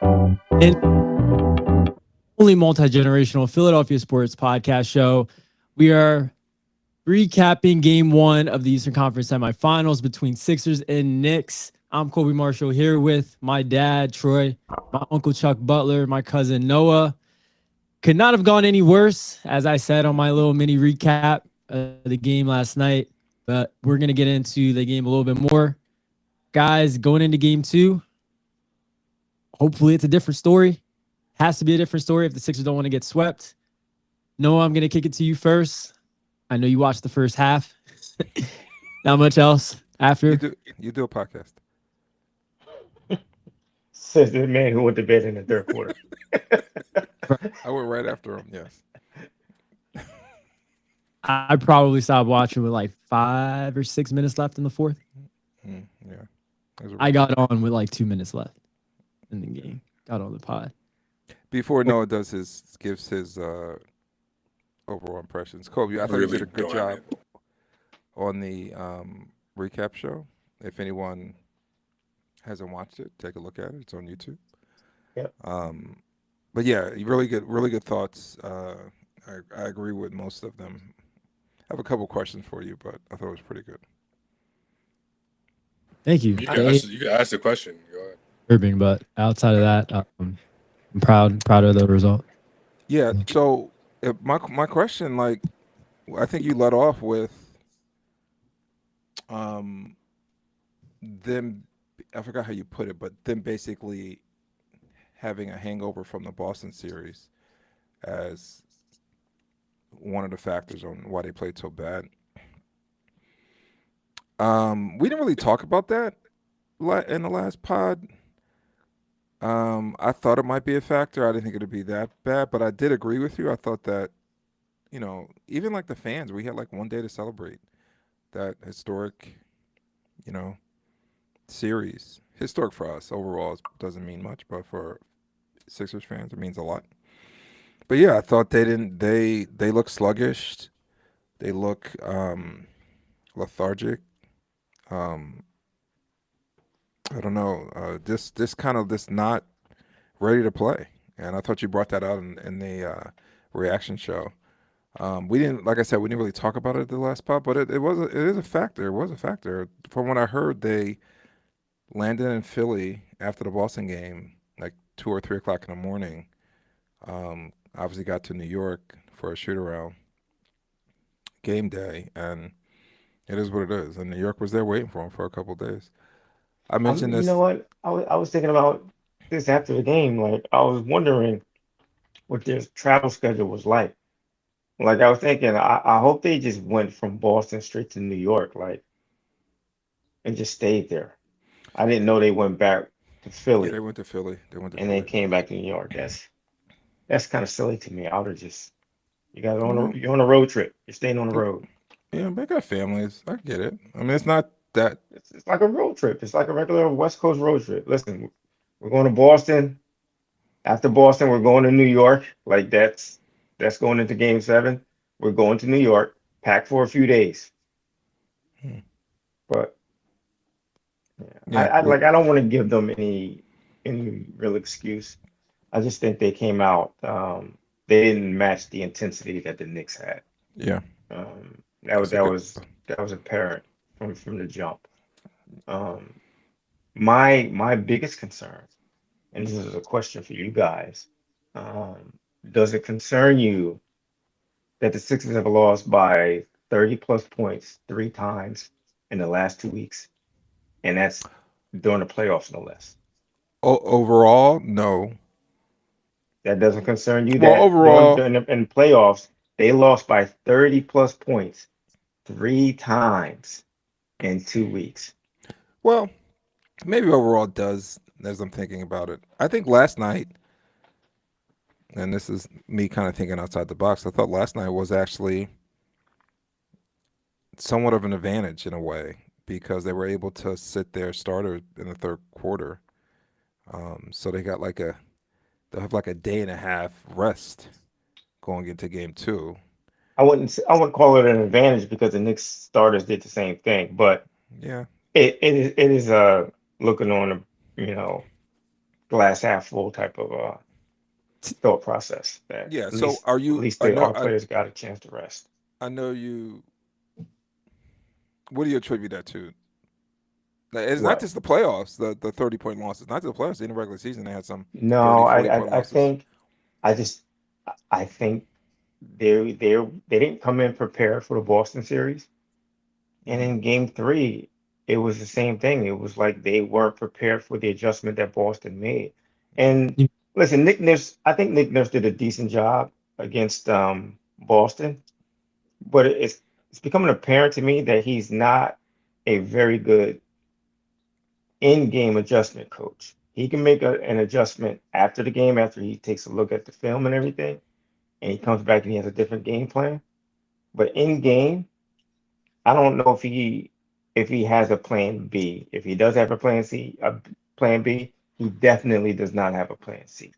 And only multi-generational Philadelphia sports podcast show. We are recapping game one of the Eastern Conference semifinals between Sixers and Knicks. I'm Colby Marshall here with my dad, Troy, my uncle Chuck Butler, my cousin Noah. Could not have gone any worse, as I said on my little mini recap of the game last night. But we're going to get into the game a little bit more. Guys, going into game two, hopefully it's a different story. Has to be a different story if the Sixers don't want to get swept. Noah, I'm going to kick it to you first. I know you watched the first half. Not much else after. You do a podcast. Says the man who went to bed in the third quarter. I went right after him. Yes. I probably stopped watching with like 5 or 6 minutes left in the fourth. Yeah. I got on with like 2 minutes left in the game. Got on the pod. Before Noah gives his overall impressions. Kobe, I thought you did a good job on the recap show. If anyone hasn't watched it, take a look at it. It's on YouTube. Yep. But yeah, really good thoughts. I agree with most of them. I have a couple questions for you, but I thought it was pretty good. Thank you. You can ask the question. Go ahead. Irving, but outside of that, I'm proud of the result. Yeah. So my question, like, I think you led off with them. I forgot how you put it, but them basically having a hangover from the Boston series as one of the factors on why they played so bad. We didn't really talk about that in the last pod. I thought it might be a factor. I didn't think it'd be that bad, but I did agree with you. I thought that, even like the fans, we had like one day to celebrate that historic, series. Historic for us overall doesn't mean much, but for Sixers fans, it means a lot. But yeah, I thought they didn't. They look sluggish. They look lethargic. I don't know. This not ready to play. And I thought you brought that out in the reaction show. We didn't, like I said, we didn't really talk about it at the last pod, but it is a factor. It was a factor. From what I heard, they landed in Philly after the Boston game, like 2 or 3 o'clock in the morning. Obviously got to New York for a shoot around game day, and it is what it is. And New York was there waiting for him for a couple of days. I mentioned You this. know what? I was thinking about this after the game. Like, I was wondering what their travel schedule was like. Like, I was thinking, I hope they just went from Boston straight to New York, like, and just stayed there. I didn't know they went back to Yeah, they Philly went to Philly. They went to and then Philly. came back to New York. That's kind of silly to me. I would have just, you guys are Well, you're on a road trip. You're staying on the road. yeah, they got families. I get it. I mean, it's not that. It's like a road trip. It's like a regular West Coast road trip. Listen, we're going to Boston. After Boston, we're going to New York. Like, that's going into Game 7. We're going to New York, packed for a few days. Hmm. But Yeah, I don't want to give them any real excuse. I just think they came out. They didn't match the intensity that the Knicks had. yeah. That was That's a that good. was that was apparent from the jump. Um, my biggest concern, and this is a question for you guys, does it concern you that the Sixers have lost by 30 plus points 3 times in the last 2 weeks, and that's during the playoffs, no less? Overall, no. That doesn't concern you Well, that during, overall, during the, in the playoffs they lost by 30 plus points 3 times in 2 weeks. well, maybe overall it does. As I'm thinking about it, I think last night, and this is me kind of thinking outside the box. I thought last night was actually somewhat of an advantage in a way because they were able to sit their starter in the third quarter. So they'll have like a day and a half rest going into game two. I wouldn't call it an advantage because the Knicks starters did the same thing, but Yeah, it is looking on the glass half full type of thought process. That Yeah. at So least are at you? least our players got a chance to rest. I know you. What do you attribute that to? It's not What? just the playoffs, the 30-point losses. Not just the playoffs. In the regular season, they had some No, 30, 40-point I losses. think I just I think they didn't come in prepared for the Boston series. And in game three, it was the same thing. It was like they weren't prepared for the adjustment that Boston made. And You- listen, I think Nick Nurse did a decent job against Boston, but it's becoming apparent to me that he's not a very good in-game adjustment coach. He can make an adjustment after the game, after he takes a look at the film and everything, and he comes back and he has a different game plan. But in game, I don't know if he has a plan B. If he does have a plan B, he definitely does not have a plan C.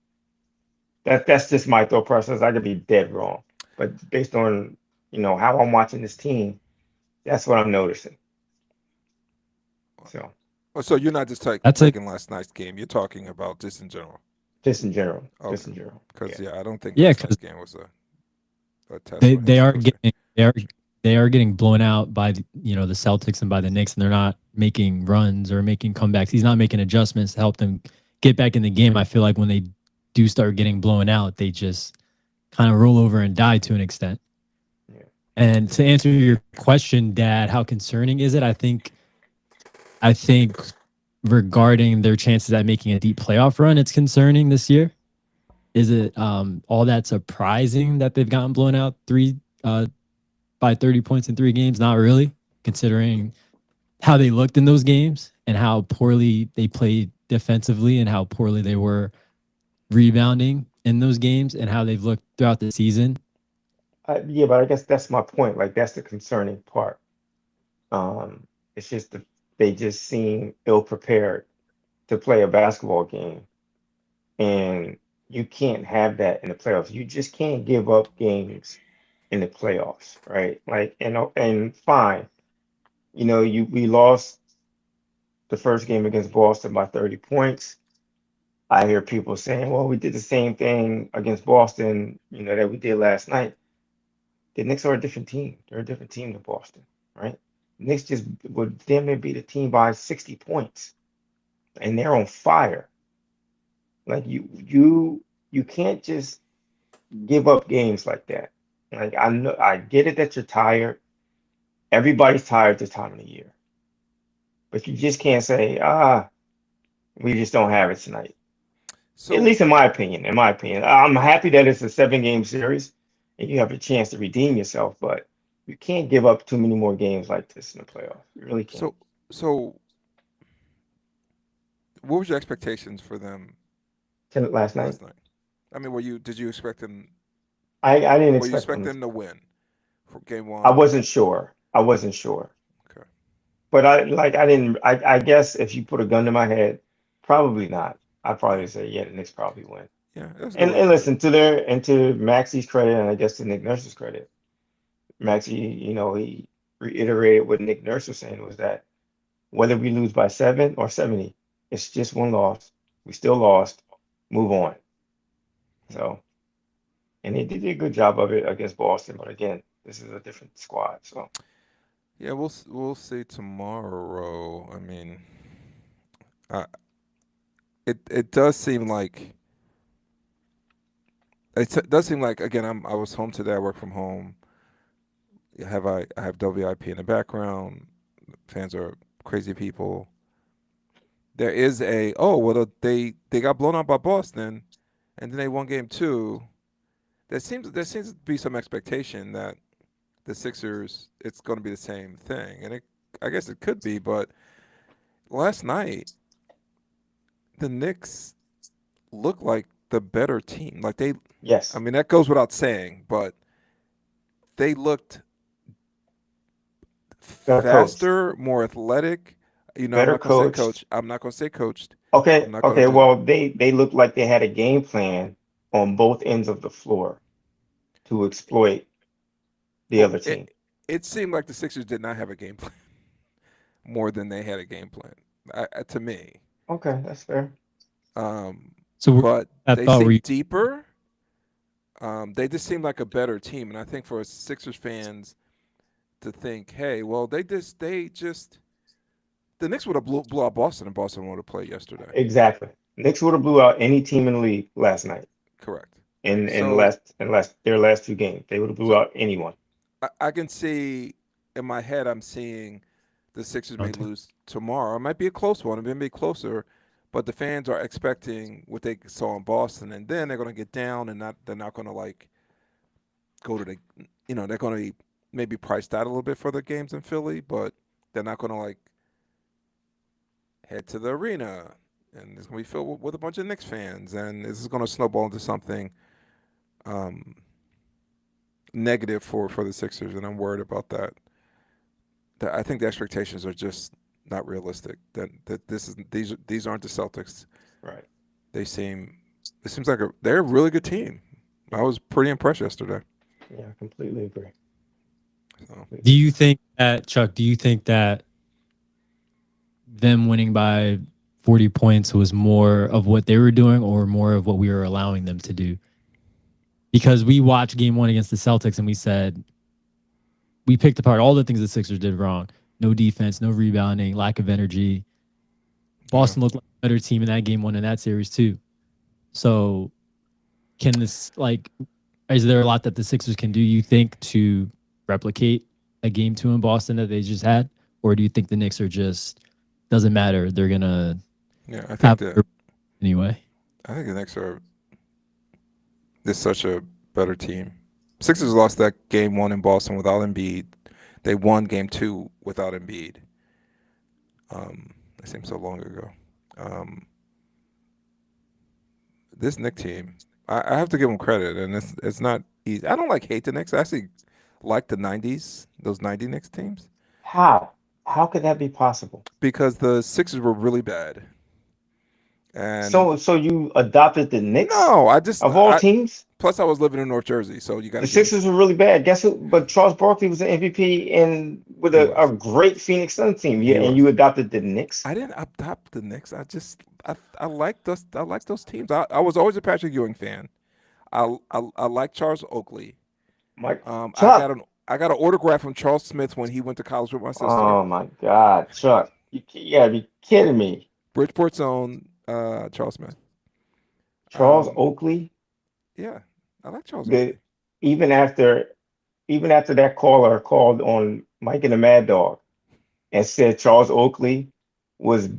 That's just my thought process. I could be dead wrong, but based on how I'm watching this team, that's what I'm noticing. So So you're not just That's a taking last night's game. You're talking about just in general. just Okay. in general, Because yeah. I don't think yeah, last because night's game was a test they by any they are stretch. getting they are getting blown out by the Celtics and by the Knicks, and they're not making runs or making comebacks. He's not making adjustments to help them get back in the game. I feel like when they do start getting blown out, they just kind of roll over and die to an extent. Yeah. And to answer your question, Dad, how concerning is it? I think regarding their chances at making a deep playoff run, it's concerning this year. Is it all that surprising that they've gotten blown out by 30 points in 3 games? Not really, considering how they looked in those games and how poorly they played defensively and how poorly they were rebounding in those games and how they've looked throughout the season. Yeah, but I guess that's my point. Like that's the concerning part. Um, it's just they just seem ill prepared to play a basketball game, and you can't have that in the playoffs. You just can't give up games in the playoffs, right? Like, and fine, we lost the first game against Boston by 30 points. I hear people saying, "Well, we did the same thing against Boston, that we did last night." The Knicks are a different team. They're a different team than Boston, right? Knicks just would damn near beat a team by 60 points, and they're on fire. Like you can't just give up games like that. Like I know I get it that you're tired. Everybody's tired this time of the year. But you just can't say, we just don't have it tonight. At So least in my opinion. In my opinion. I'm happy that it's a 7-game series and you have a chance to redeem yourself, but you can't give up too many more games like this in the playoffs. You really can't. so what was your expectations for them Last night, last night? I mean, did you expect them? I didn't Were you expect expect them. them to win for game I one? wasn't sure. I wasn't sure. Okay. But I guess if you put a gun to my head, probably not. I'd probably say, yeah, the Knicks probably win. Yeah, that's a good And way to and put it. listen to Maxi's credit, and I guess to Nick Nurse's credit, Maxi, he reiterated what Nick Nurse was saying was that whether we lose by 7 or 70, it's just one loss. We still lost. Move on. So, and they did a good job of it against Boston, but again, this is a different squad. So, Yeah, we'll see tomorrow. I mean, uh, it does seem like does seem like again. I was home today. I work from home. I have WIP in the background. Fans are crazy people. There is they got blown out by Boston, and then they won game two. There seems to be some expectation that the Sixers it's going to be the same thing, and I guess it could be, but last night the Knicks looked like the better team. I yes, mean that goes without saying, but they looked better coached, faster, more athletic. I'm better not going to say coached. coach. I'm not going to say coached. I'm Okay, not going okay. to do that. Well, they looked like they had a game plan on both ends of the floor to exploit the Well, other team. it seemed like the Sixers did not have a game plan more than they had a game plan. To me, Okay, that's fair. So But that they thought seem were you? deeper. They just seem like a better team, and I think for Sixers fans to think, hey, well, they just the Knicks would have blew out Boston, and Boston would have played yesterday. Exactly. Knicks would have blew out any team in the league last night Correct. in So their last two games. They would have blew out anyone. I can see in my head, I'm seeing the Sixers may Okay. lose tomorrow. It might be a close one. It may be closer, but the fans are expecting what they saw in Boston, and then they're going to get down, and they're not going to like go to the, they're going to be maybe priced out a little bit for the games in Philly, but they're not going to like head to the arena, and it's going to be filled with a bunch of Knicks fans, and this is going to snowball into something negative for the Sixers, and I'm worried about that. I think the expectations are just not realistic. That these aren't the Celtics. Right. It seems like they're a really good team. I was pretty impressed yesterday. Yeah, I completely agree. So. Do you think that, Chuck? Do you think that them winning by 40 points was more of what they were doing, or more of what we were allowing them to do? Because we watched Game 1 against the Celtics, and we said we picked apart all the things the Sixers did wrong. No defense, no rebounding, lack of energy. Boston looked like a better team in that Game 1 in that series too. So can this, is there a lot that the Sixers can do, you think, to replicate a Game 2 in Boston that they just had? Or do you think the Knicks are just, doesn't matter, they're going to I think that anyway? I think the Knicks are just such a better team. Sixers lost that Game 1 in Boston without Embiid. They won Game 2 without Embiid. That seems so long ago. This Knicks team, I have to give them credit, and it's not easy. I don't hate the Knicks. I actually like the 90s, those 90 Knicks teams. How? How could that be possible? Because the Sixers were really bad. And so you adopted the Knicks? No, of all teams? Plus, I was living in North Jersey, so you got the Sixers were really bad. Guess who? But Charles Barkley was an MVP with a great Phoenix Suns team. Yeah, and you adopted the Knicks. I didn't adopt the Knicks. I like those teams. I was always a Patrick Ewing fan. I like Charles Oakley. Mike, I got an autograph from Charles Smith when he went to college with my sister. Oh my God, Chuck! You gotta be kidding me. Bridgeport's own Charles Smith. Charles Oakley. Yeah, I like Charles Oakley. Even after that caller called on Mike and the Mad Dog and said Charles Oakley was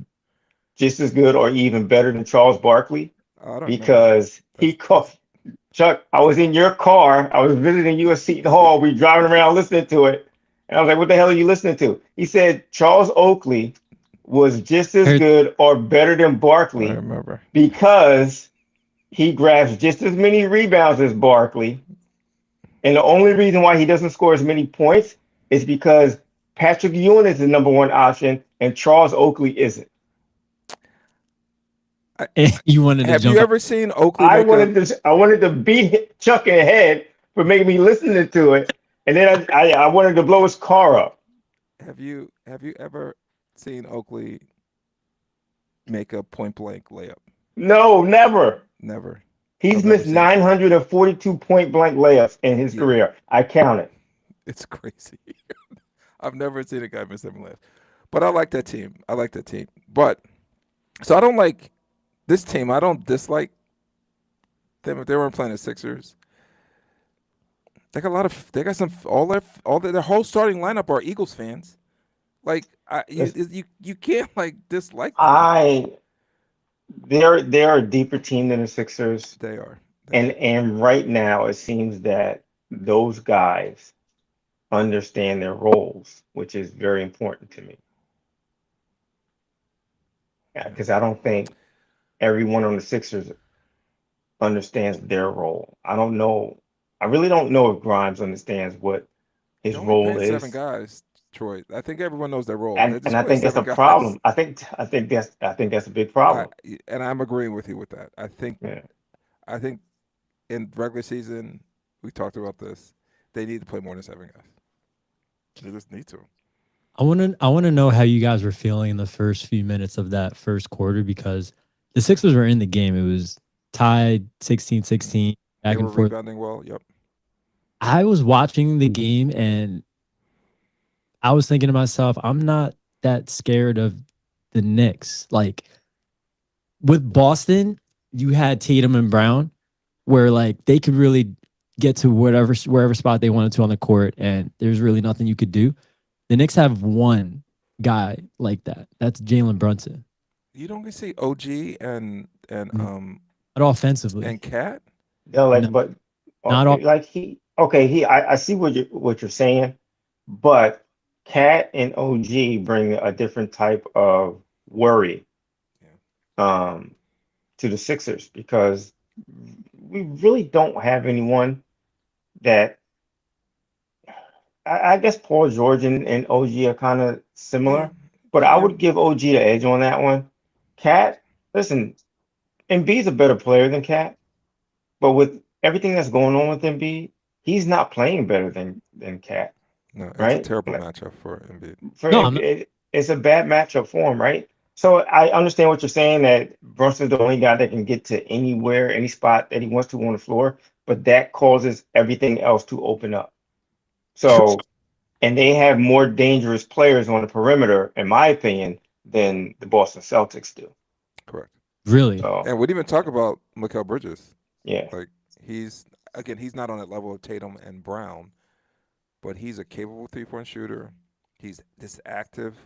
just as good or even better than Charles Barkley, because he called. Chuck, I was in your car. I was visiting you at Seton Hall. We driving around listening to it. And I was like, what the hell are you listening to? He said Charles Oakley was just as good or better than Barkley. I remember. Because he grabs just as many rebounds as Barkley. And the only reason why he doesn't score as many points is because Patrick Ewing is the number one option and Charles Oakley isn't. You wanted to Have jump you ever seen Oakley? I wanted to beat Chuck in the head for making me listen to it, and then I wanted to blow his car up. Have you ever seen Oakley make a point blank layup? No, never. Never. He's missed 942 point blank layups in his career. I counted. It's crazy. I've never seen a guy miss 7 layups. But I like that team. But so I don't like this team. I don't dislike them if they weren't playing the Sixers. They got their whole starting lineup are Eagles fans. You can't dislike them. They're a deeper team than the Sixers. They are. And right now it seems that those guys understand their roles, which is very important to me. Because I don't think everyone on the Sixers understands their role. I don't know. I really don't know if Grimes understands what his role is. 7 guys, Troy. I think everyone knows their role. And I think that's a problem. I think that's a big problem. And I'm agreeing with you with that. I think in regular season, we talked about this. They need to play more than 7 guys. They just need to. I want to know how you guys were feeling in the first few minutes of that first quarter, because The Sixers were in the game. It was tied 16-16, They back were and forth. rebounding well. Yep. I was watching the game and I was thinking to myself, I'm not that scared of the Knicks. Like with Boston, you had Tatum and Brown, where like they could really get to wherever spot they wanted to on the court, and there's really nothing you could do. The Knicks have one guy like that. That's Jalen Brunson. You don't get to see OG and But offensively, and Cat. Yeah, like, No, but not all. like I see what you're saying, but Cat and OG bring a different type of worry to the Sixers because we really don't have anyone that I guess Paul George and OG are kind of similar, but I Yeah. would give OG the edge on that one. Cat, listen, Embiid's a better player than Cat, but with everything that's going on with Embiid, he's not playing better than Cat, No, it's a right? terrible Like, matchup for Embiid. for No, I'm not. it's a bad matchup for him, right? So I understand what you're saying that Brunson's the only guy that can get to anywhere, any spot that he wants to on the floor, but that causes everything else to open up. So, and they have more dangerous players on the perimeter, in my opinion, than the Boston Celtics do. Correct. Really. So, And we didn't even talk about Mikal Bridges. yeah, Like he's not on that level of Tatum and Brown, but he's a capable 3-point shooter. He's this active,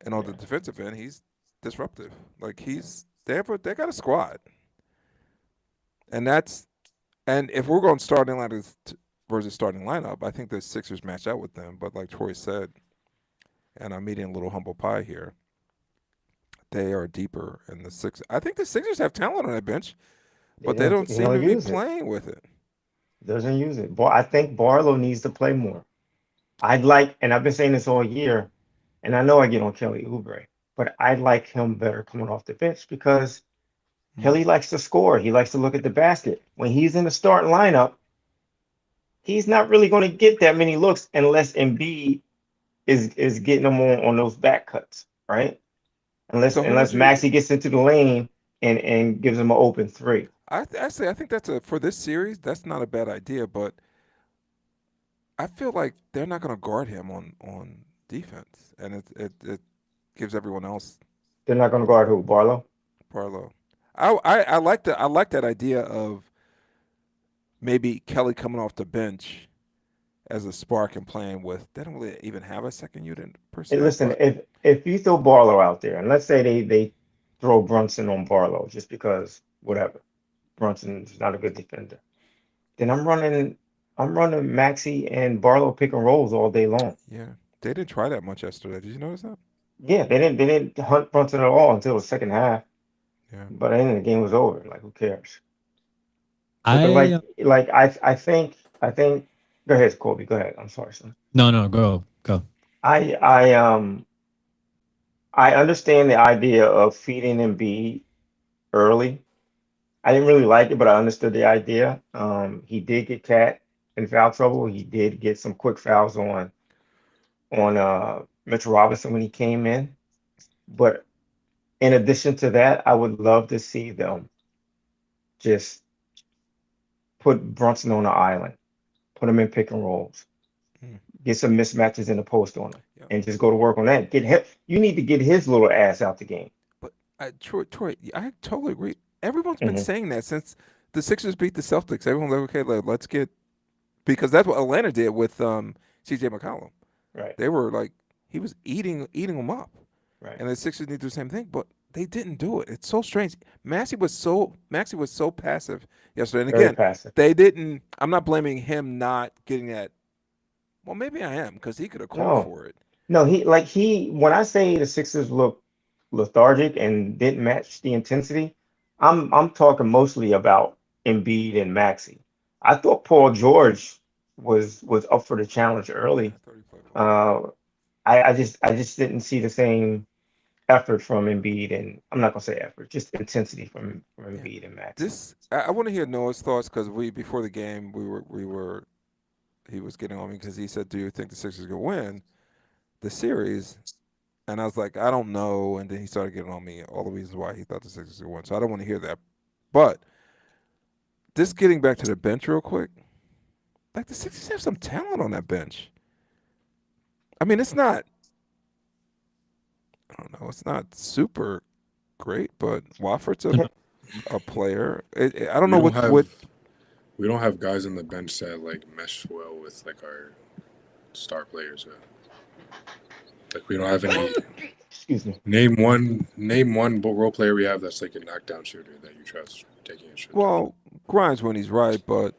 and on the defensive end, he's disruptive. Like they got a squad, and if we're going starting lineup versus starting lineup, I think the Sixers match out with them. But like Troy said, and I'm eating a little humble pie here, they are deeper in the six. I think the Sixers have talent on that bench, but they don't he seem to be use it. playing with it. Doesn't use it. I think Barlow needs to play more. And I've been saying this all year, and I know I get on Kelly Oubre, but I like him better coming off the bench because Kelly likes to score. He likes to look at the basket. When he's in the starting lineup, he's not really going to get that many looks unless Embiid is getting him on those back cuts, right? So who Unless would you? Maxey gets into the lane and gives him an open three. Actually, I think for this series, that's not a bad idea. But I feel like they're not going to guard him on defense, and it gives everyone else They're not going to guard who? Barlow? Barlow. I like that idea of maybe Kelly coming off the bench as a spark and playing with. They don't really even have a second unit per se. Hey, listen, But if you throw Barlow out there, and let's say they throw Brunson on Barlow just because whatever, Brunson's not a good defender, then I'm running Maxey and Barlow pick and rolls all day long. yeah, they didn't try that much yesterday. Did you notice that? Yeah, they didn't hunt Brunson at all until the second half. Yeah. But then the game was over. Like who cares? But I I think. Go ahead, Colby. Go ahead. I'm sorry, son. no, go. I I um I understand the idea of feeding Embiid early. I didn't really like it, but I understood the idea. He did get Cat in foul trouble. He did get some quick fouls on Mitchell Robinson when he came in. But in addition to that, I would love to see them just put Brunson on the island, put him in pick and rolls, get some mismatches in the post on him, Yeah. and just go to work on that. Get him. You need to get his little ass out the game. But Troy, I totally agree. Everyone's been Mhm. saying that since the Sixers beat the Celtics. Everyone's like, okay, let's get because that's what Atlanta did with C.J. McCollum. Right. They were like he was eating them up, Right. and the Sixers need to do the same thing, but they didn't do it. It's so strange. Maxey was so passive yesterday, and Very again, passive. they didn't. I'm not blaming him not getting that. Well, maybe I am because he could have called No. for it. No, when I say the Sixers look lethargic and didn't match the intensity, I'm talking mostly about Embiid and Maxey. I thought Paul George was up for the challenge early. I thought he played well. I just didn't see the same effort from Embiid, and I'm not gonna say effort, just intensity from Embiid and Maxey. I want to hear Noah's thoughts because before the game he was getting on me because he said, "Do you think the Sixers are gonna win the series?" And I was like, I don't know. And then he started getting on me all the reasons why he thought the Sixers would win. So I don't want to hear that. But just getting back to the bench real quick, like the Sixers have some talent on that bench. I mean, it's not, I don't know, it's not super great, but Wofford's a player. I don't We know don't what. we don't have guys on the bench that like mesh well with like our star players. Like we don't have any. Excuse me. Name one role player we have that's like a knockdown shooter that you trust taking a shot. Well, Grimes when he's right, but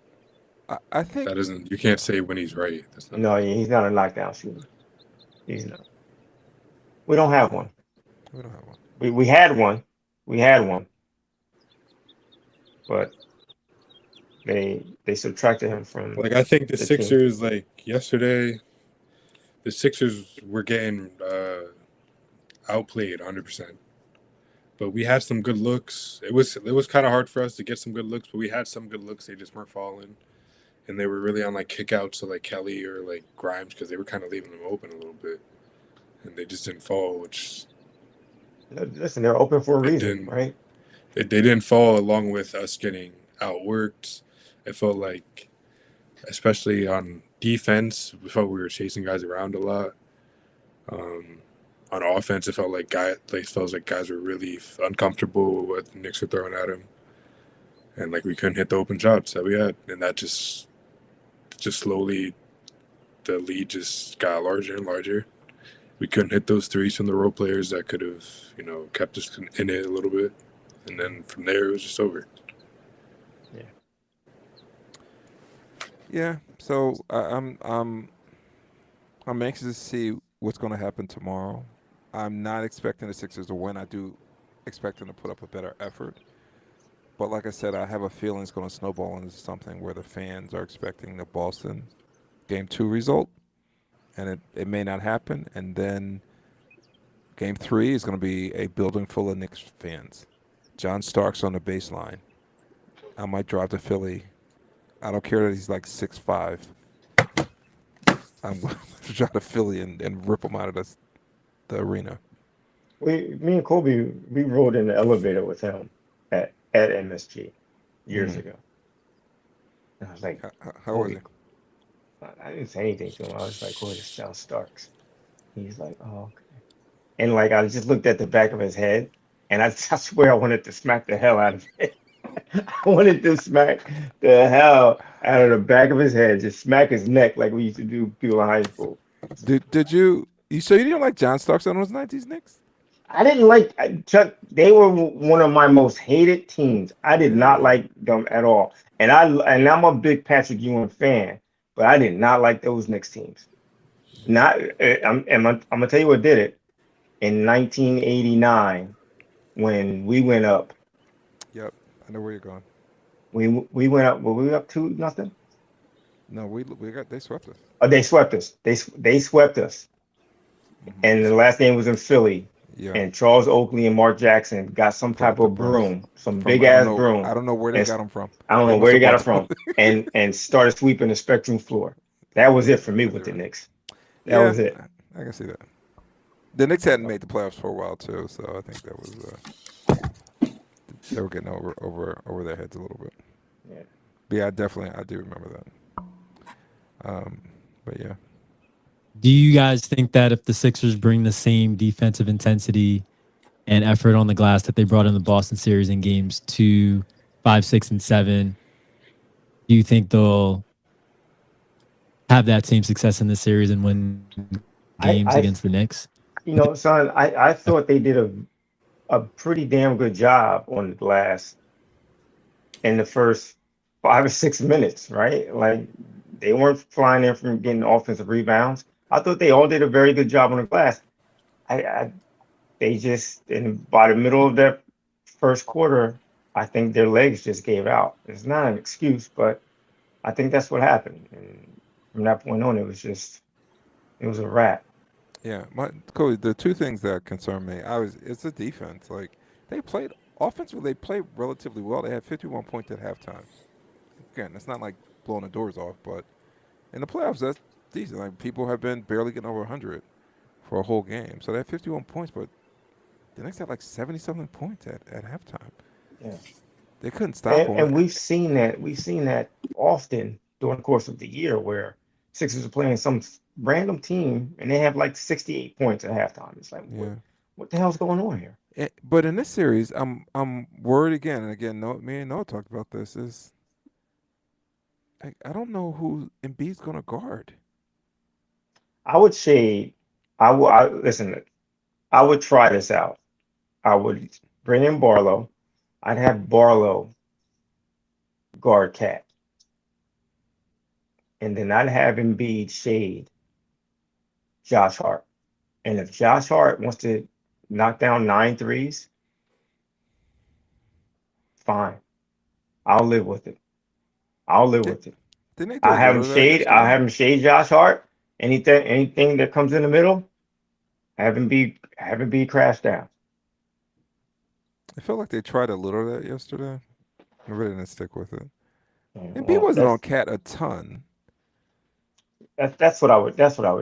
I think That isn't. You can't say when he's right. That's not. No, he's not a knockdown shooter. He's not. We don't have one. we don't have one. We had one. We had one. But they subtracted him from Like I think the the team. Sixers, like yesterday, the Sixers were getting outplayed 100%. But we had some good looks. It was kind of hard for us to get some good looks, but we had some good looks. They just weren't falling, and they were really on like kickouts to like Kelly or like Grimes because they were kind of leaving them open a little bit, and they just didn't fall. Which Listen, they're open for a It reason, didn't. right? they didn't fall along with us getting outworked. It felt like, especially on defense, we felt we were chasing guys around a lot. On offense, it felt like guys were really uncomfortable with what the Knicks were throwing at him, and like we couldn't hit the open shots that we had, and that just slowly, the lead just got larger and larger. We couldn't hit those threes from the role players that could have, kept us in it a little bit, and then from there it was just over. Yeah. So I'm anxious to see what's going to happen tomorrow. I'm not expecting the Sixers to win. I do expect them to put up a better effort. But like I said, I have a feeling it's going to snowball into something where the fans are expecting the Boston Game 2 result, and it may not happen. And then Game 3 is going to be a building full of Knicks fans. John Starks on the baseline. I might drive to Philly. I don't care that he's like 6'5". I'm going to drive to Philly and rip him out of the arena. Me and Kobe, we rode in the elevator with him at MSG years ago. And I was like, How was he? I didn't say anything to him. I was like, oh, this John Starks. He's like, oh, okay. And like, I just looked at the back of his head, and I swear I wanted to smack the hell out of it. I wanted to smack the hell out of the back of his head, just smack his neck like we used to do people in high school. Did you? So you didn't like John Starks on those 90s Knicks? I didn't like Chuck. They were one of my most hated teams. I did not like them at all. And I'm a big Patrick Ewing fan, but I did not like those Knicks teams. Not. I'm gonna tell you what did it. In 1989, when we went up. Yep, I know where you're going. We went up. Were we up 2-0? No, they swept us. Oh, they swept us. They swept us. And the last game was in Philly. Yeah. And Charles Oakley and Mark Jackson got some type of broom, some big ass broom. I don't know where they got them from. I don't know where they got it from, and started sweeping the Spectrum floor. That was it for me with the Knicks. That was it. I can see that. The Knicks hadn't made the playoffs for a while too, so I think that was they were getting over their heads a little bit. Yeah. But yeah, I do remember that. But yeah. Do you guys think that if the Sixers bring the same defensive intensity and effort on the glass that they brought in the Boston series in games 2, 5, 6, and 7, do you think they'll have that same success in this series and win games against the Knicks? Son, I thought they did a pretty damn good job on the glass in the first 5 or 6 minutes, right? Like they weren't flying in from getting offensive rebounds. I thought they all did a very good job on the glass. They just, by the middle of that first quarter, I think their legs just gave out. It's not an excuse, but I think that's what happened. And from that point on, it was a wrap. Yeah, Cody, the two things that concern me, it's the defense. Like they played offensively, they played relatively well. They had 51 points at halftime. Again, it's not like blowing the doors off, but in the playoffs, that's decent. Like people have been barely getting over 100 for a whole game. So they had 51 points, but the Knicks had like 70-something points at halftime. Yeah. They couldn't stop And them. we've seen that often during the course of the year where Sixers are playing some random team and they have like 68 points at halftime. It's like, Yeah. what the hell's going on here? But in this series, I'm worried again, and again, me and Noah talked about this. Is I don't know who Embiid's gonna guard. I would shade. Listen. I would try this out. I would bring in Barlow. I'd have Barlow guard Cat, and then I'd have Embiid shade Josh Hart. And if Josh Hart wants to knock down 9 threes, fine. I'll live with it. I'll live with it. Didn't they do a little of that I'll yesterday? have him shade Josh Hart. Anything that comes in the middle, have him be crashed down. I felt like they tried a little of that yesterday. I really didn't stick with it. Embiid Well, wasn't on Cat a ton. that's what I would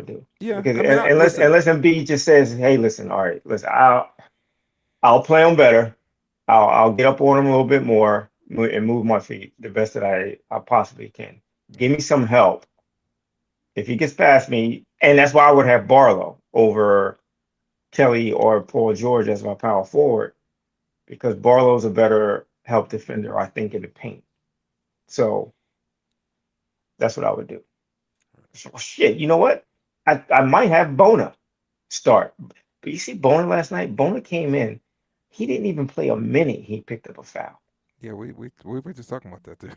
do. Yeah, Because I mean, unless listen, Embiid just says, hey, listen, all right, listen, I'll play him better. I'll get up on him a little bit more and move my feet the best that I possibly can. Give me some help. If he gets past me, and that's why I would have Barlow over Kelly or Paul George as my power forward, because Barlow's a better help defender, I think, in the paint. So that's what I would do. So, shit, you know what? I might have Bona start. But you see Bona last night? Bona came in. He didn't even play a minute. He picked up a foul. yeah, we were just talking about that, dude.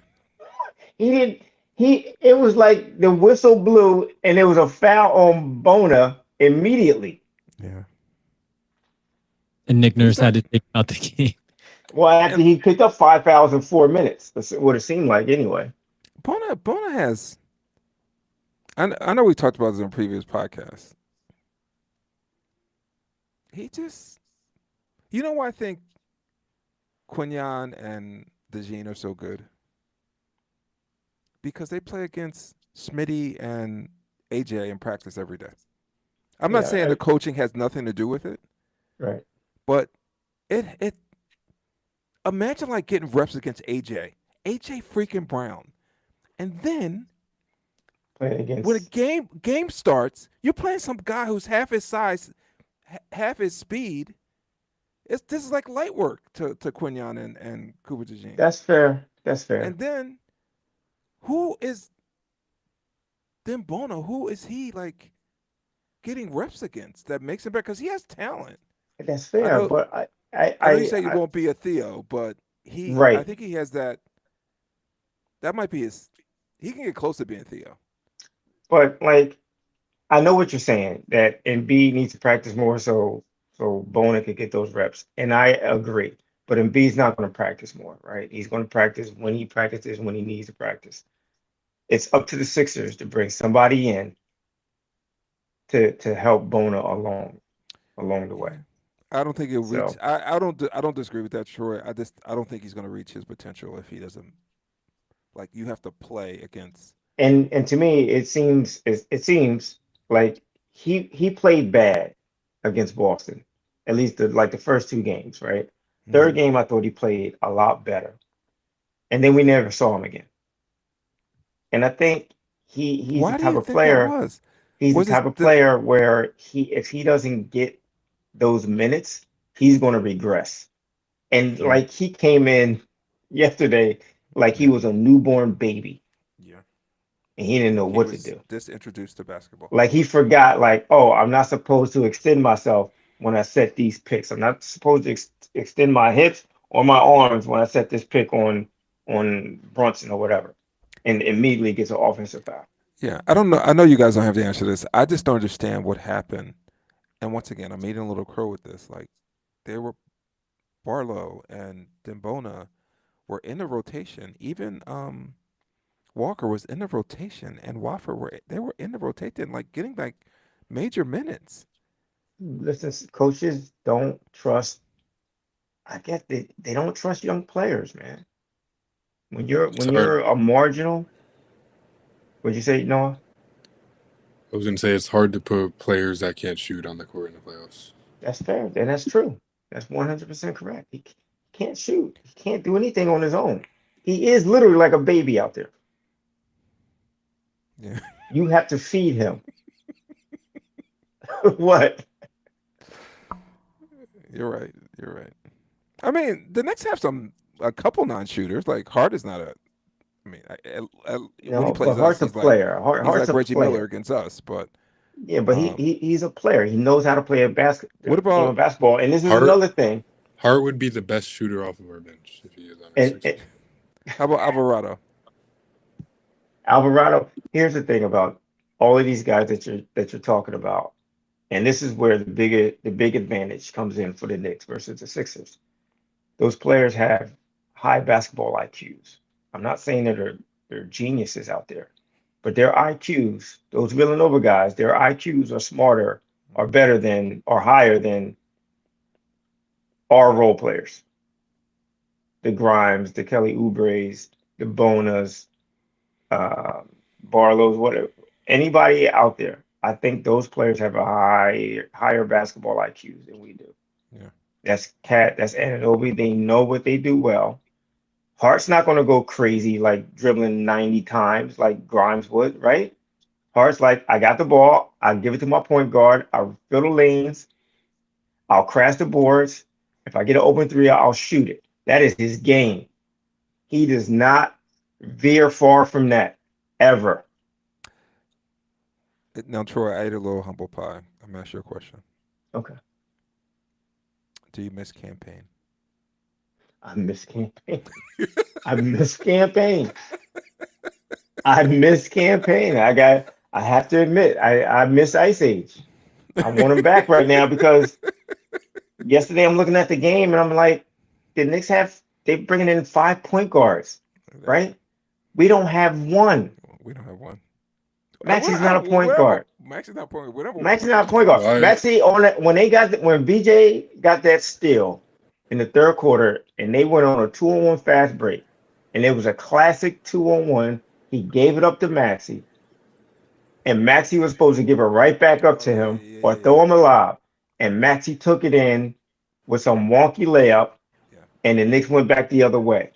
He didn't. It was like the whistle blew and there was a foul on Bona immediately. Yeah. And Nick Nurse had to take him out the game. Well, after he picked up 5 fouls in 4 minutes, that's what it seemed like anyway. Bona has. I know we talked about this in previous podcasts. He just, you know why I think Quinyon and DeJean are so good? Because they play against Smitty and AJ in practice every day. I'm not saying the coaching has nothing to do with it, Right. but it imagine like getting reps against AJ freaking Brown, and then Playing against. when a game starts, you're playing some guy who's half his size, half his speed. This is like light work to Quinyon and Cooper DeJean. That's fair. That's fair. And then who is Bona? Who is he like getting reps against that makes him better? Because he has talent. That's fair. But I know you say he won't be a Theo, but right. I think he has that. That might be his. He can get close to being Theo. But like, I know what you're saying, that Embiid needs to practice more so Bona could get those reps, and I agree. But Embiid's not going to practice more, right? He's going to practice when he practices, when he needs to practice. It's up to the Sixers to bring somebody in to help Bona along the way. I don't think he'll reach. I don't disagree with that, Troy. I don't think he's going to reach his potential if he doesn't. Like, you have to play against. And to me, it seems like he played bad against Boston, at least the first 2 games, right? Third game, I thought he played a lot better, and then we never saw him again. And I think he's the type of player. He's the type of player where if he doesn't get those minutes, he's going to regress. And like, he came in yesterday like he was a newborn baby. Yeah. And he didn't know what to do. Disintroduced to basketball. Like, he forgot, like, oh, I'm not supposed to extend myself when I set these picks. I'm not supposed to extend my hips or my arms when I set this pick on Brunson or whatever. And immediately gets an offensive foul. Yeah, I don't know. I know you guys don't have the answer to this. I just don't understand what happened. And once again, I'm eating a little crow with this. Like, they were Barlow and Bona were in the rotation. Even Walker was in the rotation, and Wofford were in the rotation, like getting back major minutes. Listen, coaches don't trust. I guess they don't trust young players, man. When you're a marginal, what'd you say, Noah? I was gonna say it's hard to put players that can't shoot on the court in the playoffs. That's fair, and that's true. That's 100% correct. He can't shoot. He can't do anything on his own. He is literally like a baby out there. Yeah. You have to feed him. What? You're right. You're right. I mean, the Knicks have a couple non-shooters. Like Hart is not a. I mean, when he But plays us, Hart's a he's player. he's Hart's like a Reggie Miller player. against us. But Yeah, but um, he's a player. He knows how to play a what game about of basketball. And this is Hart another thing. Hart would be the best shooter off of our bench if he is on our And, Sixers. how about Alvarado? Alvarado, here's the thing about all of these guys that you're talking about, and this is where the big advantage comes in for the Knicks versus the Sixers. Those players have high basketball IQs. I'm not saying that they're geniuses out there, but their IQs, those Villanova guys, their IQs are smarter, are better than, or higher than our role players. The Grimes, the Kelly Oubre's, the Bonas, uh, Barlow's, whatever. Anybody out there, I think those players have a higher basketball IQs than we do. Yeah. That's that's Anunoby. They know what they do well. Hart's not going to go crazy like dribbling 90 times like Grimes would, right? Hart's like, I got the ball. I'll give it to my point guard. I'll fill the lanes. I'll crash the boards. If I get an open three, I'll shoot it. That is his game. He does not veer far from that ever. Now, Troy, I ate a little humble pie. I'm gonna ask you a question. Okay. Do you miss campaign? I miss campaign. I miss campaign. I miss campaign. I have to admit, I miss Ice Age. I want him back right now because yesterday I'm looking at the game and I'm like, the Knicks they're bringing in 5 point guards, right? We don't have one. We don't have one. Maxi's not a point guard. Maxi's not a point guard. Maxi's not a point guard. Why? Maxi when BJ got that steal in the third quarter and they went on a 2-on-1 fast break, and it was a classic 2-on-1. He gave it up to Maxi, and Maxi was supposed to give it right back up to him or throw him a lob, and Maxi took it in with some wonky layup, and the Knicks went back the other way.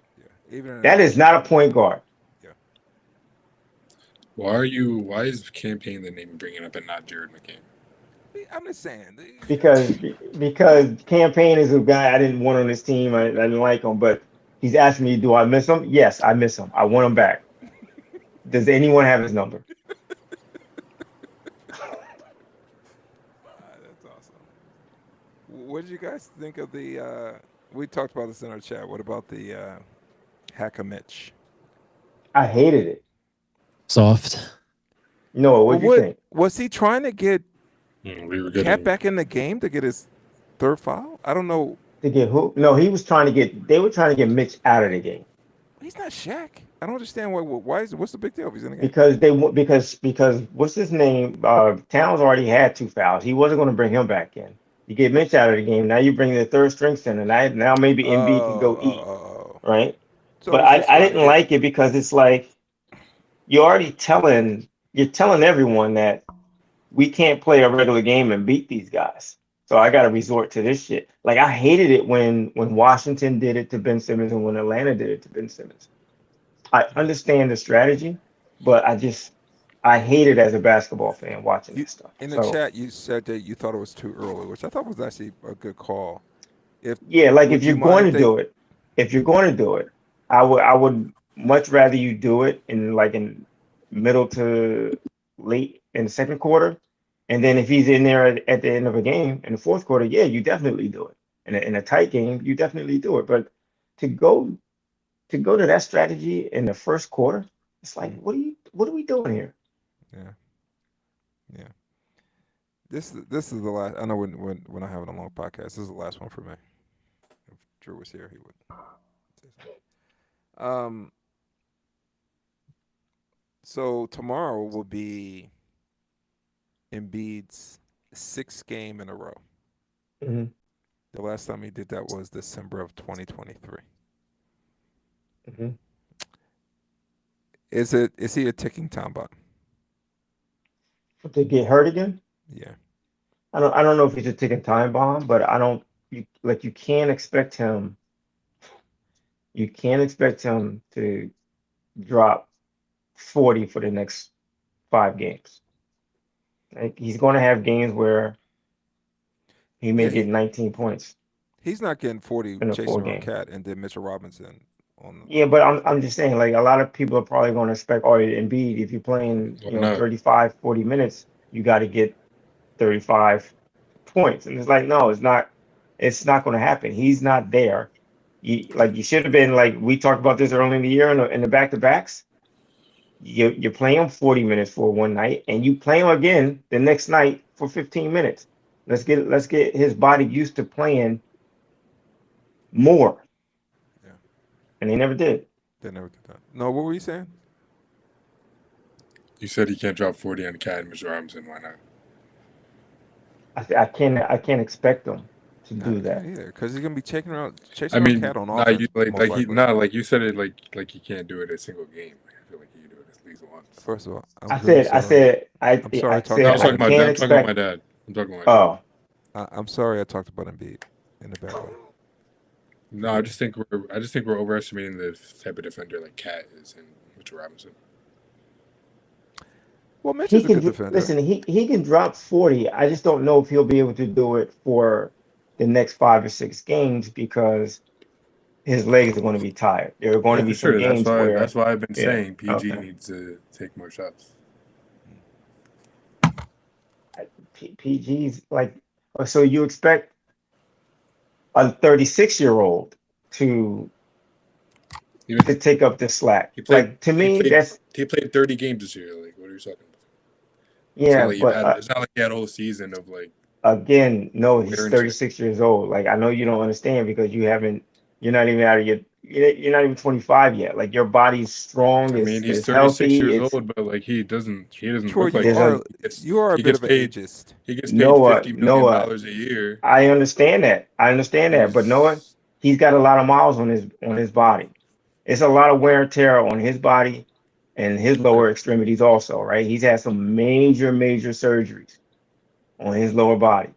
That is not a point guard. Why is campaign the name you're bringing up and not Jared McCain? I'm just saying. Because campaign is a guy I didn't want on this team. I didn't like him, but he's asking me, do I miss him? Yes, I miss him. I want him back. Does anyone have his number? That's awesome. What did you guys think of the? We talked about this in our chat. What about the Hacker Mitch? I hated it. Soft. No, what do you think? Was he trying to get We were good. Cat back in the game to get his third foul? I don't know. To get who? No, they were trying to get Mitch out of the game. He's not Shaq. I don't understand what's the big deal if he's in the game? Because what's his name? Towns already had 2 fouls. He wasn't going to bring him back in. You get Mitch out of the game. Now you bring the third string center. Now maybe Embiid can go eat, right? So But I didn't like it because it's like you're telling everyone that we can't play a regular game and beat these guys. So I got to resort to this shit. Like I hated it when Washington did it to Ben Simmons and when Atlanta did it to Ben Simmons. I understand the strategy, but I hate it as a basketball fan watching this stuff. In the chat, you said that you thought it was too early, which I thought was actually a good call. If you're going to do it, I would much rather you do it in middle to late in the second quarter. And then if he's in there at the end of a game in the fourth quarter, yeah, you definitely do it. In a tight game, you definitely do it. But to go to that strategy in the first quarter, it's like, what are we doing here? Yeah. This is the last. I know when I have a long podcast, this is the last one for me. If Drew was here, he would say something. So tomorrow will be Embiid's 6th game in a row. Mm-hmm. The last time he did that was December of 2023. Mm-hmm. Is he a ticking time bomb? to get hurt again. Yeah. I don't know if he's a ticking time bomb, but I don't you can't expect him. You can't expect him to drop 40 for the next 5 games. Like he's going to have games where he may Yeah, get 19 points he's not getting 40 in a full chasing around game. Cat and then Mitchell Robinson on. Yeah, but I'm just saying, like a lot of people are probably going to expect, oh, Embiid, if you're playing, Why not? 35, 40 minutes, you got to get 35 points. And it's like, no, it's not going to happen. He's not there. You should have been like we talked about this early in the year in the back-to-backs. You play him 40 minutes for one night, and you play him again the next night for 15 minutes. Let's get his body used to playing more. Yeah. And they never did. They never did that. No, what were you saying? You said he can't drop 40 on Cat and Mitchell Robinson. Why not? I can't expect them to do that. either, because he's gonna be chasing I around mean, Cat on nah, offense. you most likely. like you said it like he can't do it a single game. I feel like he can do it at least once. First of all, I said I'm sorry I talking No, I'm said talking I about can't I'm talking about my expect. dad. I'm talking about my dad. Oh, I'm sorry I talked about Embiid in a bad way. No, I just think we're overestimating the type of defender like Cat is and Mitchell Robinson. Well, Mitch he is a can good defender. listen. He can drop 40. I just don't know if he'll be able to do it for the next 5 or 6 games because his legs are going to be tired. There are going Yeah, to be for some sure. games where That's why I've been yeah. saying PG Okay. needs to take more shots. PG's like so you expect a 36-year-old to Even take up the slack. he played Like to he me, played that's he played 30 games this year. Like, what are you talking about? yeah, It's not like he had a whole season of like again, no, he's wear and tear. 36 years old. Like I know you don't understand because you're not even out of you're not even 25 yet. Like your body's strong, I mean, he's is 36 healthy. years It's old, but like he doesn't Troy, look like there's a you are a he bit gets of an paid ageist. he gets paid $50 million Noah. a year. I understand that. But Noah, he's got a lot of miles on his body. It's a lot of wear and tear on his body and his lower extremities also, right? He's had some major surgeries on his lower body.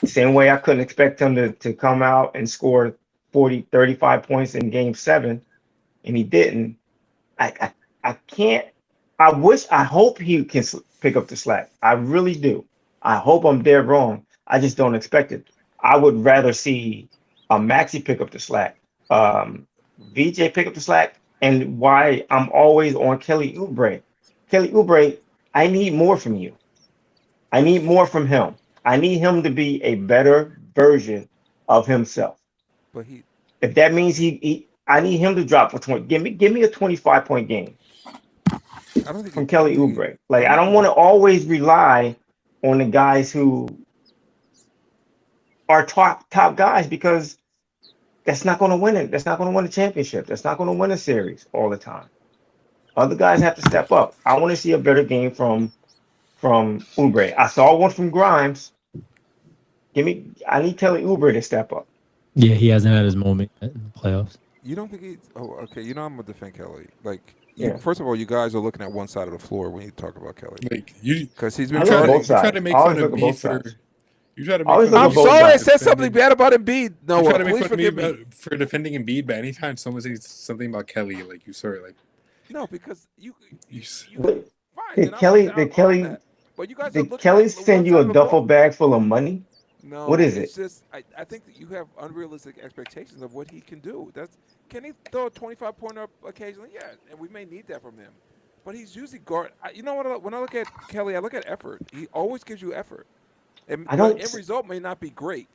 Same way I couldn't expect him to come out and score 40, 35 points in game 7, and he didn't. I can't. I hope he can pick up the slack. I really do. I hope I'm dead wrong. I just don't expect it. I would rather see a Maxi pick up the slack, VJ pick up the slack, and why I'm always on Kelly Oubre. Kelly Oubre, I need more from you. I need more from him. I need him to be a better version of himself. But he, If that means I need him to drop for 20. Give me a 25-point game I don't think from he, Kelly I don't think Oubre. he- Like I I don't think want to always rely on the guys who are top guys because that's not going to win it. That's not going to win a championship. That's not going to win a series all the time. Other guys have to step up. I want to see a better game from Oubre. I saw one from Grimes. I need Kelly Oubre to step up. Yeah, he hasn't had his moment in the playoffs. you don't think he? Oh, okay. You know I'm gonna defend Kelly. Like, Yeah. first of all, you guys are looking at one side of the floor when you talk about Kelly Like you because he's I been look at trying. both you try sides. to make I always fun of look at me both for sides. you try to I make always fun look I'm at of both me sorry, I sides. said something defending- bad about Embiid. You try Noah, to make please fun of me forgive me. for defending Embiid, but anytime someone says something about Kelly, like you sort of like No, because you But fine. did Then Kelly I'll did own Kelly that. But you guys are did looking Kelly at send one you side a of the duffel ball. bag full of money? No, What is it's it? just I think that you have unrealistic expectations of what he can do. Can he throw a 25-pointer occasionally? Yeah, and we may need that from him. But he's usually guard. You know what? When I look at Kelly, I look at effort. He always gives you effort. And I the don't end result may not be great,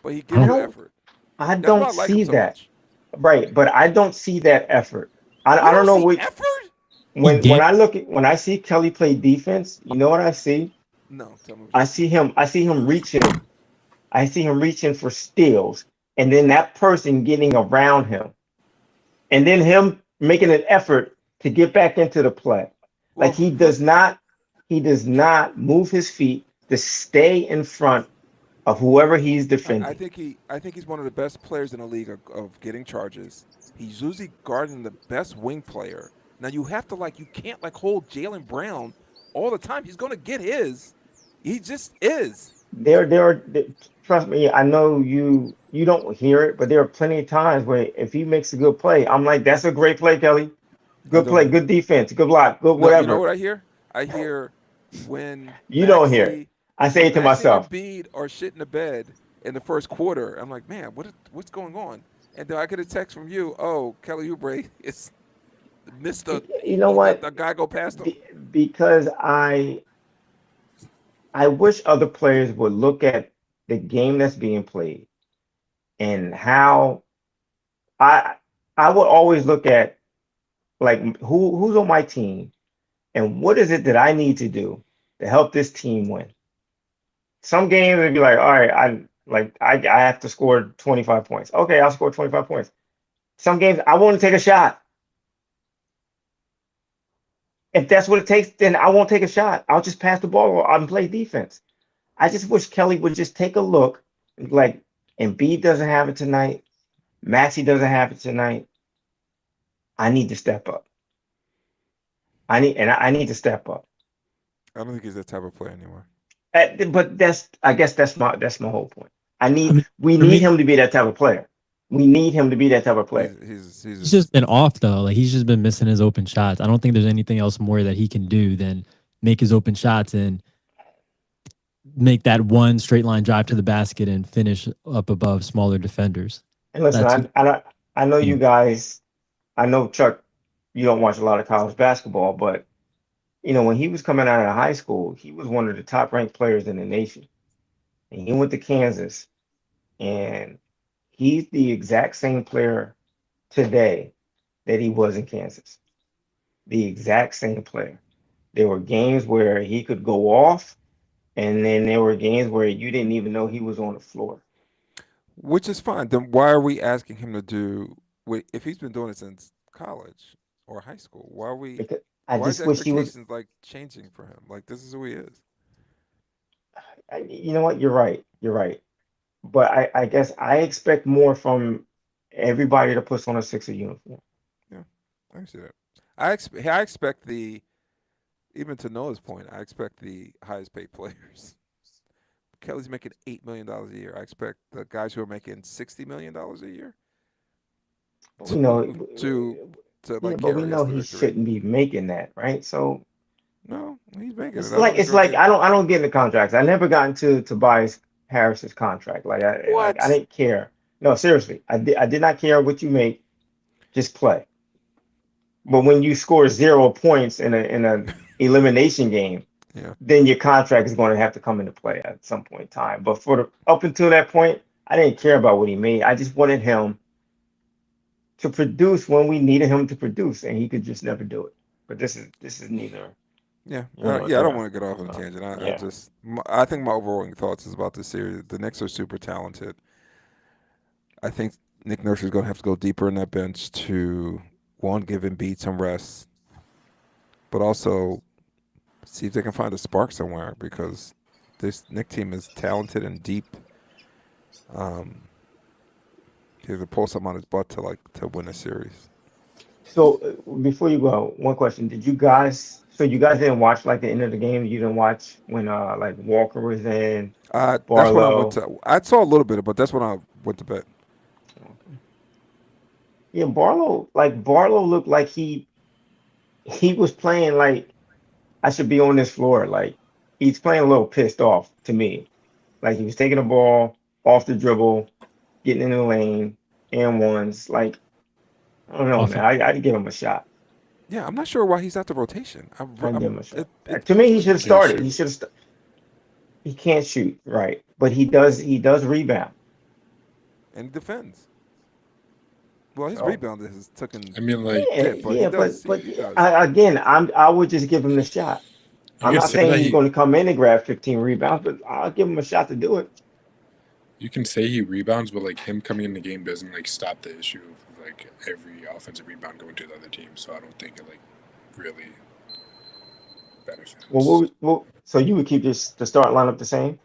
but he I gives you don't effort. I That's why I don't like him see so that. much. Right, but I don't see that effort. You I don't don't know see what effort? when He when I see Kelly play defense, you know what I see? No, tell me what I you see. see him reaching. I see him reaching for steals and then that person getting around him and then him making an effort to get back into the play. Like Well, who's he does not move his feet to stay in front of whoever he's I defending. think he's one of the best players in the league of getting charges. He's usually guarding the best wing player. Now you have to you can't hold Jaylen Brown all the time. He's going to get his. He just is. Trust me, I know you don't hear it, but there are plenty of times where if he makes a good play, I'm like, that's a great play, Kelly. Good play, good defense, good block, good No, you know whatever. what I hear? I hear when You don't hear it. Maxey, I say when it to Maxey and myself. Embiid are shit in the bed in the first quarter. I'm like, man, what's going on? And then I get a text from you. Oh, Kelly Oubre is missed the You know let what? the guy go past him. Because I wish other players would look at the game that's being played and how I I would always look at like who's on my team and what is it that I need to do to help this team win. Some games would be like, all right, I have to score 25 points. Okay, I'll score 25 points. Some games I want to take a shot. If that's what it takes, then I won't take a shot. I'll just pass the ball and play defense. I just wish Kelly would just take a look, like Embiid doesn't have it tonight, Maxey doesn't have it tonight. I need to step up. I need to step up. I don't think he's that type of player anymore. But I guess that's my whole point. We for need me- him to be that type of player. We need him to be that type of player. He's just been off though. Like he's just been missing his open shots. I don't think there's anything else more that he can do than make his open shots and make that one straight line drive to the basket and finish up above smaller defenders. And listen, I know you guys. I know Chuck. You don't watch a lot of college basketball, but when he was coming out of high school, he was one of the top ranked players in the nation. And he went to Kansas, and he's the exact same player today that he was in Kansas. The exact same player. There were games where he could go off, and then there were games where you didn't even know he was on the floor. Which is fine. Then why are we asking him to do? If he's been doing it since college or high school, why are we? Because I why just is wish he was. expectations like changing for him? Like this is who he is. You know what? You're right. You're right. But I guess I expect more from everybody that puts on a Sixer uniform. Yeah, I see that. I expect even to Noah's point, I expect the highest paid players. Kelly's making $8 million a year. I expect the guys who are making $60 million a year We know, to like but we carry know us to he victory. shouldn't be making that, right? So No, he's making it's it. like I don't get into contracts. I never got into Tobias Harris's contract. Like I didn't care. No, seriously, I did not care what you make. Just play. But when you score 0 points in a elimination game, Yeah. then your contract is going to have to come into play at some point in time. But up until that point, I didn't care about what he made. I just wanted him to produce when we needed him to produce, and he could just never do it. But this is neither. Yeah, Yeah, I don't want to get off on a tangent. yeah. I think my overall thoughts is about this series. The Knicks are super talented. I think Nick Nurse is going to have to go deeper in that bench to give Embiid some rest, but also see if they can find a spark somewhere because this Knick team is talented and deep. He has to pull something on his butt to win a series. So before you go, one question: So you guys didn't watch like the end of the game? You didn't watch when like Walker was in, That's when I Barlow? I saw a little bit of it, but that's when I went to bed. Yeah, Barlow looked like he was playing like I should be on this floor. Like he's playing a little pissed off to me. Like he was taking the ball off the dribble, getting in the lane, and ones. Like I don't know, man. I'd give him a shot. Yeah, I'm not sure why he's out the rotation. I'd give him a shot. To me, he should have started. He should have. He can't shoot, right? But he does. He does rebound and he defends. Well, his rebound has taken. I mean, like, again, I would just give him the shot. I'm not saying he's going to come in and grab 15 rebounds, but I'll give him a shot to do it. You can say he rebounds, but like him coming in the game doesn't like stop the issue of like every offensive rebound going to the other team. So I don't think it like really benefits. Well, so you would keep the start lineup the same?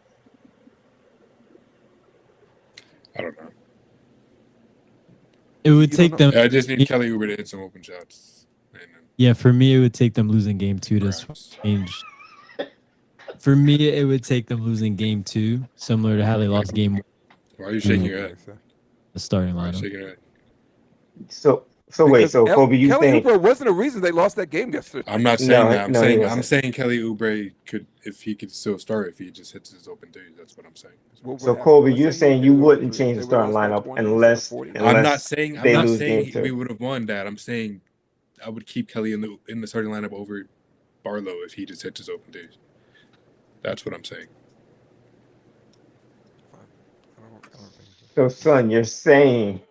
I don't know. It would take them. I just need Kelly Oubre to hit some open shots. Yeah, for me, it would take them losing game 2 to change For me, it would take them losing game 2, similar to how they lost game 1, Why are you shaking your head? the starting Why are you lineup. shaking your head? So wait, so Kobe, you Kelly think Oubre wasn't a reason they lost that game yesterday. I'm not saying No, that. no, he I'm wasn't. saying Kelly Oubre could, if he could still start, if he just hits his open threes. That's what I'm saying. What so? would happen? Kobe, Let's you're say saying hit you his open wouldn't threes. change They the would've starting lost by lineup 20 instead of unless 40. I'm not saying they lose game we 2. would have won that. I'm saying I would keep Kelly in the starting lineup over Barlow if he just hits his open threes. That's what I'm saying. I don't think so. So, son, you're saying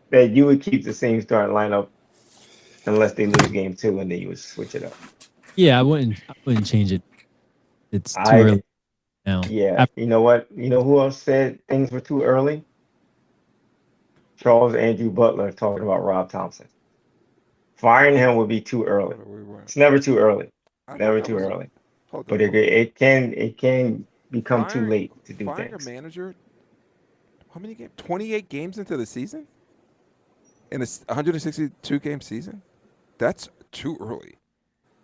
that you would keep the same starting lineup unless they lose game 2, and then you would switch it up. Yeah, I wouldn't change it. It's too I early now. Yeah, you know what? You know who else said things were too early? Charles Andrew Butler talking about Rob Thompson. Firing him would be too early. It's never too early. Never too early. But it can become too late to do firing things. a manager. How many games? 28 games into the season? In a 162 game season? That's too early.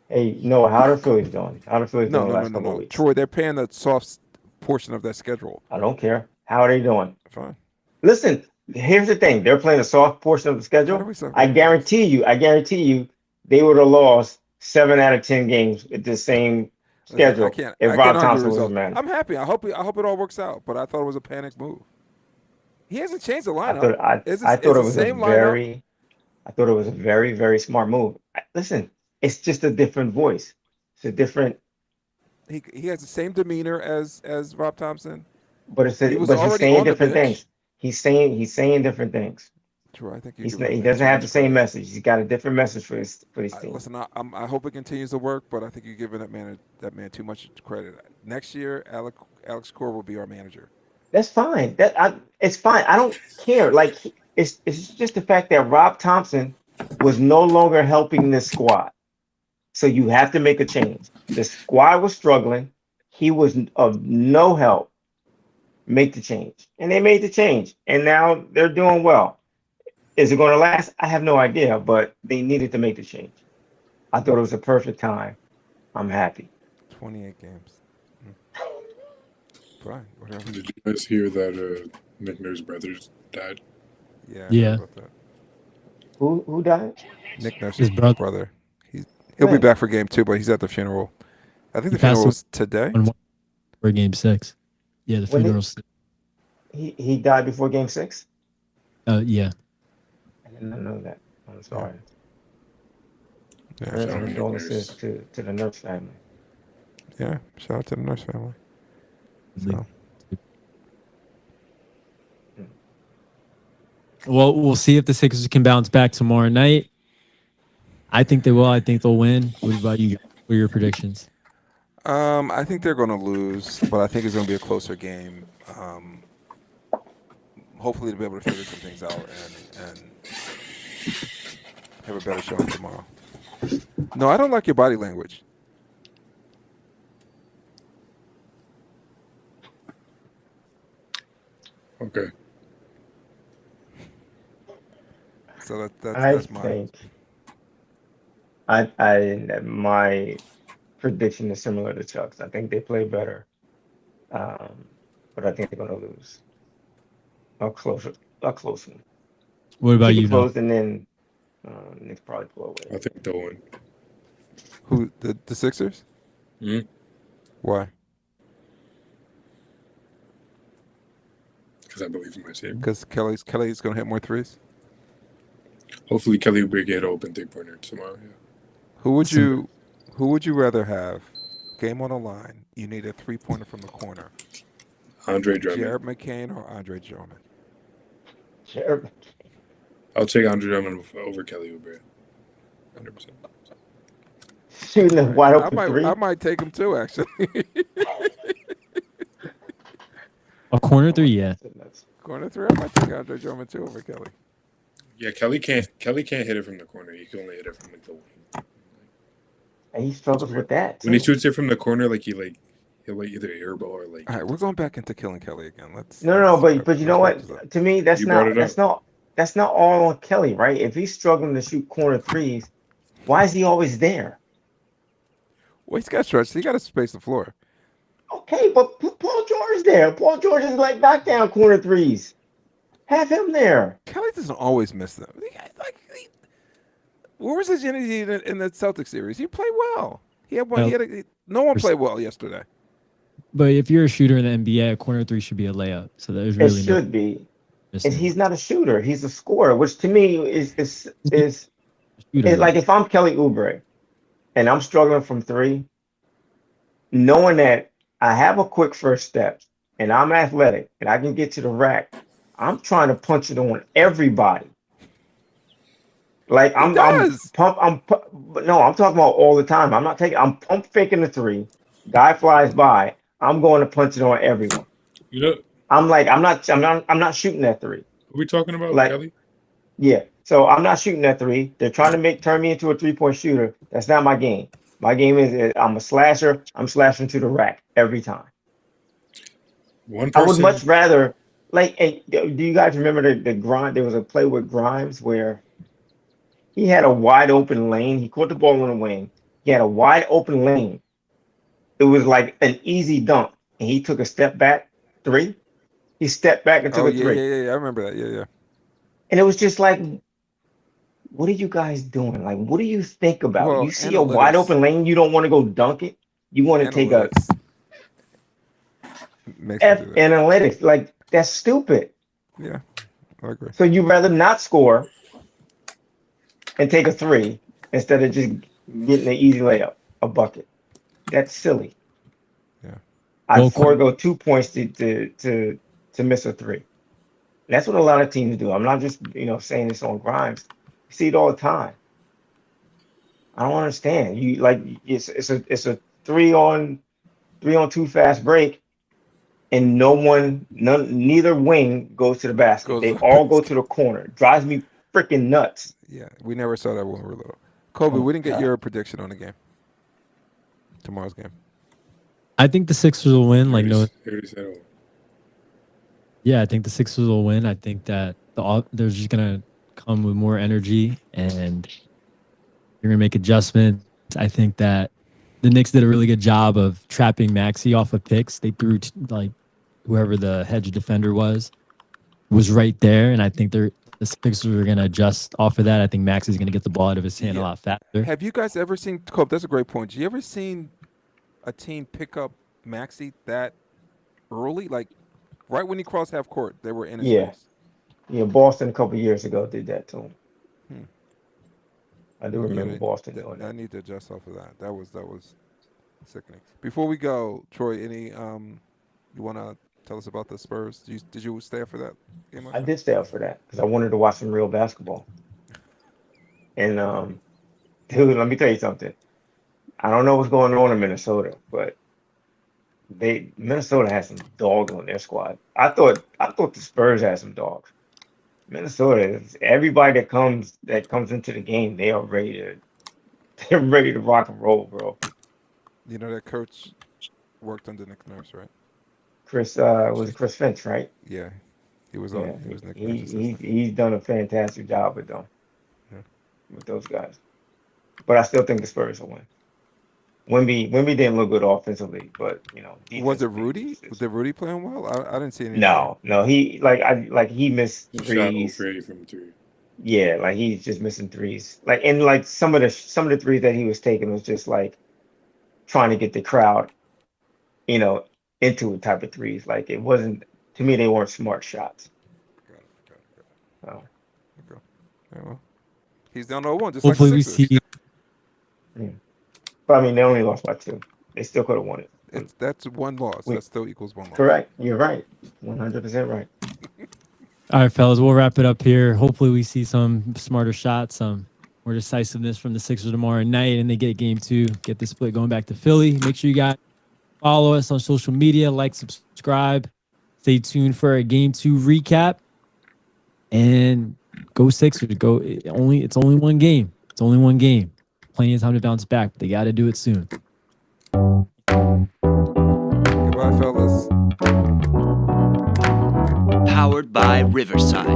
Hey, no, how the Phillies doing? How the Phillies doing the last couple of weeks? Troy, they're paying the soft portion of their schedule. I don't care. How are they doing? Fine. Listen, here's the thing. They're playing a soft portion of the schedule. I guarantee you, they would have lost 7 out of 10 games with the same schedule if Rob Thompson was a man. I'm happy. I hope it all works out. But I thought it was a panic move. He hasn't changed the lineup. I thought it was a very, very smart move. Listen, it's just a different voice. It's a different. He has the same demeanor as Rob Thompson. But he's saying different things. He's saying different things. True, I think he doesn't have the same message. He's got a different message for his team. Listen, I hope it continues to work, but I think you're giving that man too much credit. Next year, Alex Cora will be our manager. That's fine. It's fine. I don't care. Like it's just the fact that Rob Thompson was no longer helping this squad. So you have to make a change. The squad was struggling. He was of no help. Make the change. And they made the change. And now they're doing well. Is it going to last? I have no idea, but they needed to make the change. I thought it was a perfect time. I'm happy. 28 games. Fine, whatever. Did you guys hear that Nick Nurse's brothers died? Yeah. Who died? Nick Nurse's His brother. He'll be back for game 2, but he's at the funeral. I think the funeral was today. For game 6. Yeah, the funeral's. He died before game 6? Yeah. I didn't know that. I'm sorry. Yeah, condolences to the Nurse family. Yeah, shout out to the Nurse family. So. Well, we'll see if the Sixers can bounce back tomorrow night. I think they will. I think they'll win. What about you? What are your predictions? I think they're going to lose, but I think it's going to be a closer game. Hopefully, to be able to figure some things out and have a better showing tomorrow. No, I don't like your body language. Okay. So that's mine. My prediction is similar to Chuck's. I think they play better, but I think they're going to lose. A close one. What about you? Close and then Knicks probably pull away. I think they'll win. Who the Sixers? Mm-hmm. Why? Because I believe in my team. Because Kelly's going to hit more threes. Hopefully, Kelly will get an open 3-pointer tomorrow. Yeah. Who would you rather have? Game on the line. You need a 3-pointer from the corner. Andre Drummond. Jared McCain or Andre Drummond? Jared McCain. I'll take Andre Drummond over Kelly Oubre. 100%. Shooting a wide open three. I might take him too, actually. A corner 3, yeah. Corner 3, I might take Andre Drummond too over Kelly. Yeah, Kelly can't hit it from the corner. He can only hit it from the wing. And he struggles with that. When he shoots it from the corner, he'll either airball or All right, we're going back into killing Kelly again. But you know what? To me, that's not all on Kelly, right? If he's struggling to shoot corner threes, why is he always there? Well, he's got stretch. He got to space the floor. Okay, but put Paul George there. Paul George is like knockdown corner threes. Have him there. Kelly doesn't always miss them. Where was his energy in the Celtics series? He played well. He had one. No one played well yesterday. But if you're a shooter in the NBA, a corner three should be a layup. So there's really It should be. no And he's not a shooter. He's a scorer, which to me is shooter. like if I'm Kelly Oubre and I'm struggling from three, knowing that I have a quick first step and I'm athletic and I can get to the rack, I'm trying to punch it on everybody. Like I'm talking about all the time. I'm pump faking the three. Guy flies by. I'm going to punch it on everyone. You know, I'm not shooting that three. are we talking about Like- Kelly? Yeah. So I'm not shooting that three. They're trying to turn me into a 3-point shooter. That's not my game. My game is I'm a slasher. I'm slashing to the rack every time. One I would person. much rather and do you guys remember the grind? There was a play with Grimes where he had a wide open lane. He caught the ball on the wing. He had a wide open lane. It was like an easy dunk, and he took a step back three. He stepped back and took a three. Yeah. I remember that. Yeah. And it was just like, what are you guys doing? Like, what do you think about? Well, You see a wide analytics. open lane, you don't want to go dunk it. You want to take a Analytics makes me F do that. analytics. Like, that's stupid. Yeah, I agree. So you'd rather not score and take a three instead of just getting an easy layup, a bucket. That's silly. Yeah. I'd Well, forego 2 points to miss a three. That's what a lot of teams do. I'm not just saying this on Grimes. You see it all the time. I don't understand. You like it's a 3-on-2 fast break, and neither wing goes to the basket. They all go to the corner. It drives me freaking nuts. Yeah, we never saw that when we were little. Kobe, Oh, we didn't get God. your prediction on the game. Tomorrow's game. I think the Sixers will win. Like no, He already said it. yeah, I think the Sixers will win. I think that they're just gonna come with more energy and you're gonna make adjustments. I think that the Knicks did a really good job of trapping Maxey off of picks. They threw like whoever the hedge defender was right there, and I think the Sixers are gonna adjust off of that. I think Maxey's gonna get the ball out of his hand a Yeah. lot faster. Have you guys ever seen Kobe? That's a great point. You ever seen a team pick up Maxey that early? Like right when he crossed half court, they were in his Yeah. face. Yeah, Boston a couple years ago did that to him. Hmm. I do remember Yeah, Boston th- doing I that. need to adjust off of that. That was sickening. Before we go, Troy, any you want to tell us about the Spurs? Did you stay up for that game? I did stay up for that because I wanted to watch some real basketball. And dude, let me tell you something. I don't know what's going on in Minnesota, but Minnesota has some dogs on their squad. I thought the Spurs had some dogs. Minnesota, everybody that comes into the game, they're ready to rock and roll, bro. You know that coach worked under Nick Nurse, right? Was it Chris Finch, right? Yeah, he was Yeah, on. He was Nick Nurse's he's assistant. done a fantastic job with them, Yeah. with those guys. But I still think the Spurs will win. Wemby didn't look good offensively, but Was it defensively, Rudy? Did Rudy play him well? I didn't see any. No, he he missed He shot threes. 0 from 3. Yeah, like he's just missing threes. Like and like some of the threes that he was taking was just like trying to get the crowd, into a type of threes. Like it wasn't to me. They weren't smart shots. Got it. So, Yeah, well, he's down 0-1, just like Hopefully the we Sixers. see. but I mean, they only lost by 2. They still could have won it. That's one loss. Wait. That still equals one loss. Correct. You're right. 100% right. All right, fellas, we'll wrap it up here. Hopefully, we see some smarter shots, some more decisiveness from the Sixers tomorrow night, and they get game 2, get the split going back to Philly. Make sure you guys follow us on social media, like, subscribe, stay tuned for a game 2 recap, and go Sixers. It's only one game. It's only one game. Plenty of time to bounce back, but they got to do it soon. Goodbye, fellas. Powered by Riverside.